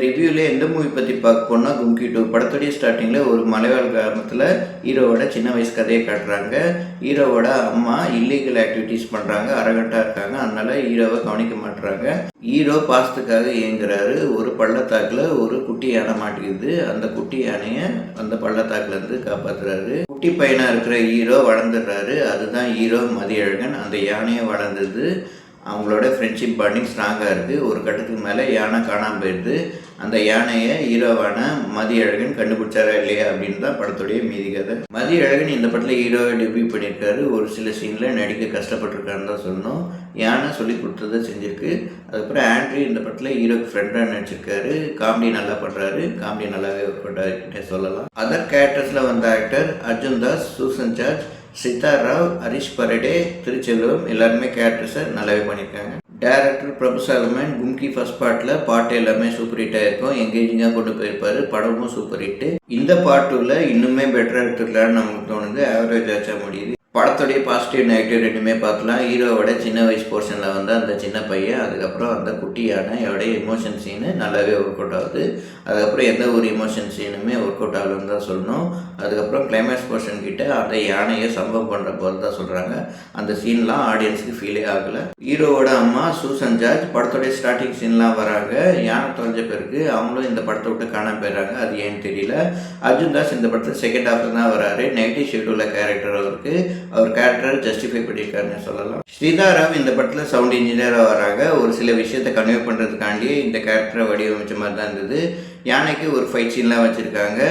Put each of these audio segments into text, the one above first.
ரிவ்யூவில் எந்த மூவி பற்றி பார்க்க போனால் கும்கி 2 படத்துடைய ஸ்டார்டிங்கில் ஒரு மலைவாழ் கிராமத்தில் ஹீரோவோட சின்ன வயசு கதையை காட்டுறாங்க. ஹீரோவோட அம்மா இல்லீகல் ஆக்டிவிட்டீஸ் பண்ணுறாங்க, அரகட்டாக இருக்காங்க, அதனால ஹீரோவை கவனிக்க மாட்டுறாங்க. ஹீரோ பாசத்துக்காக இயங்குறாரு. ஒரு பள்ளத்தாக்கில் ஒரு குட்டி யானை மாட்டிக்குது. அந்த குட்டி யானையை அந்த பள்ளத்தாக்குலேருந்து காப்பாற்றுறாரு. குட்டி பையனாக இருக்கிற ஹீரோ வளர்ந்துடுறாரு. அதுதான் ஹீரோ மதியழகன். அந்த யானையை வளர்ந்தது. அவங்களோட ஃப்ரெண்ட்ஷிப் பாண்டிங் ஸ்ட்ராங்காக இருக்குது. ஒரு கட்டத்துக்கு மேலே யானை காணாமல் போயிடுது. அந்த யானையை ஹீரோவான மதியழகன் கண்டுபிடிச்சாரா இல்லையா அப்படின்னு தான் படத்துடைய மீதி கதை. மதியழகன் இந்த படத்தில் ஹீரோவை டெபியூ பண்ணியிருக்காரு. ஒரு சில சீனில் நடிக்க கஷ்டப்பட்டிருக்காருன்னு தான் சொல்லணும். யானை சொல்லி கொடுத்ததை செஞ்சுருக்கு. அதுக்கப்புறம் ஆண்ட்ரி இந்த படத்தில் ஹீரோக்கு ஃப்ரெண்டாக நடிச்சிருக்காரு. காமெடி நல்லா பண்ணுறாரு. காமெடி நல்லாவே ஒர்க் அவுட் சொல்லலாம். அதர் கேரக்டர்ஸில் வந்த actor Arjun Das, Susan George, Siddha Rao, Harish Peradi, Thiruchelvam எல்லாருமே கேரக்டர்ஸை நல்லாவே பண்ணியிருக்காங்க. டைரக்டர் பிரபு சாலமன் கும்கி ஃபர்ஸ்ட் பார்ட்டில் பாட்டு எல்லாமே சூப்பர் ஹிட்டாக இருக்கும். எங்கேஜிங்காக கொண்டு போயிருப்பார். படமும் சூப்பர் ஹிட்டு. இந்த பாட்டுல இன்னுமே பெட்டராக எடுத்துக்கலான்னு நமக்கு தோணுது. ஆவரேஜ் ஆச்சா முடியுது. படத்துடைய பாசிட்டிவ் நெகட்டிவ் ரெண்டுமே பார்க்கலாம். ஹீரோவோட சின்ன வயசு போர்ஷனில் வந்து அந்த சின்ன பையன், அதுக்கப்புறம் அந்த குட்டியான எவ்வளோ எமோஷன் சீனு நல்லாவே ஒர்க் அவுட் ஆகுது. அதுக்கப்புறம் எந்த ஒரு எமோஷன் சீனுமே ஒர்க் அவுட் ஆகலன்னு தான் சொல்லணும். அதுக்கப்புறம் கிளைமேக்ஸ் போர்ஷன் கிட்ட அந்த யானையை சம்பவம் பண்ணுற போது தான் சொல்கிறாங்க. அந்த சீன்லாம் ஆடியன்ஸுக்கு ஃபீலே ஆகலை. ஹீரோவோட அம்மா சூசன் ஜார்ஜ் படத்துடைய ஸ்டார்டிங் சீன்லாம் வராங்க. யானை தொலைஞ்ச பிறகு அவங்களும் இந்த படத்தை விட்டு காணாமல் போயிடுறாங்க. அது ஏன்னு தெரியல. அர்ஜுன் தாஸ் இந்த படத்தில் செகண்ட் ஹாஃபில் தான் வராரு. நெகட்டிவ் ஷெட்யூலில் கேரக்டர் அவருக்கு அவர் கேரக்டரை ஜஸ்டிஃபை பண்ணியிருக்காருன்னு சொல்லலாம். ஸ்ரீதாராவ் இந்த படத்தில் சவுண்ட் இன்ஜினியராக வராங்க. ஒரு சில விஷயத்தை கன்வே பண்ணுறதுக்காண்டி இந்த கேரக்டரை வடிவமைச்ச மாதிரி தான் இருந்தது. யானைக்கு ஒரு ஃபைட் சீன்லாம் வச்சுருக்காங்க.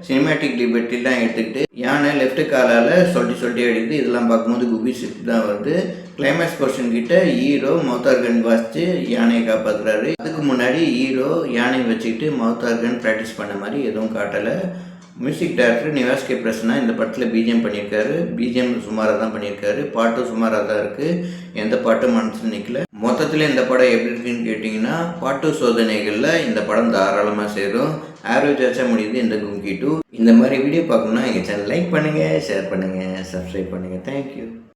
சினிமேட்டிக் லிபர்ட்டிலாம் எடுத்துக்கிட்டு யானை லெஃப்ட் காலால் சொல்லிட்டு அடிக்குது. இதெல்லாம் பார்க்கும்போது குபி சிப் தான் வருது. கிளைமேக்ஸ் போர்ஷன் கிட்ட ஹீரோ மவுத்தார்கன் வாசித்து யானையை காப்பாற்றுறாரு. அதுக்கு முன்னாடி ஹீரோ யானையை வச்சுக்கிட்டு மவுத்தார்கன் ப்ராக்டிஸ் பண்ண மாதிரி எதுவும் காட்டலை. Music director Nivas K Prasanna இந்த படத்தில் பிஜிஎம் பண்ணியிருக்காரு. பிஜிஎம் சுமாராக தான் பண்ணியிருக்காரு. பாட்டும் சுமாராக தான் இருக்குது. எந்த பாட்டும் மனசில் நிற்கல. மொத்தத்தில் இந்த படம் எப்படி இருக்குன்னு கேட்டிங்கன்னா, பாட்டு சோதனைகளில் இந்த படம் தாராளமாக சேரும். ஆவரேஜ் ஆச்சா முடியுது இந்த கும்கி 2. இந்த மாதிரி வீடியோ பார்க்கணுன்னா எங்கள் சேனல் லைக் பண்ணுங்கள், ஷேர் பண்ணுங்கள், சப்ஸ்கிரைப் பண்ணுங்கள். தேங்க்யூ.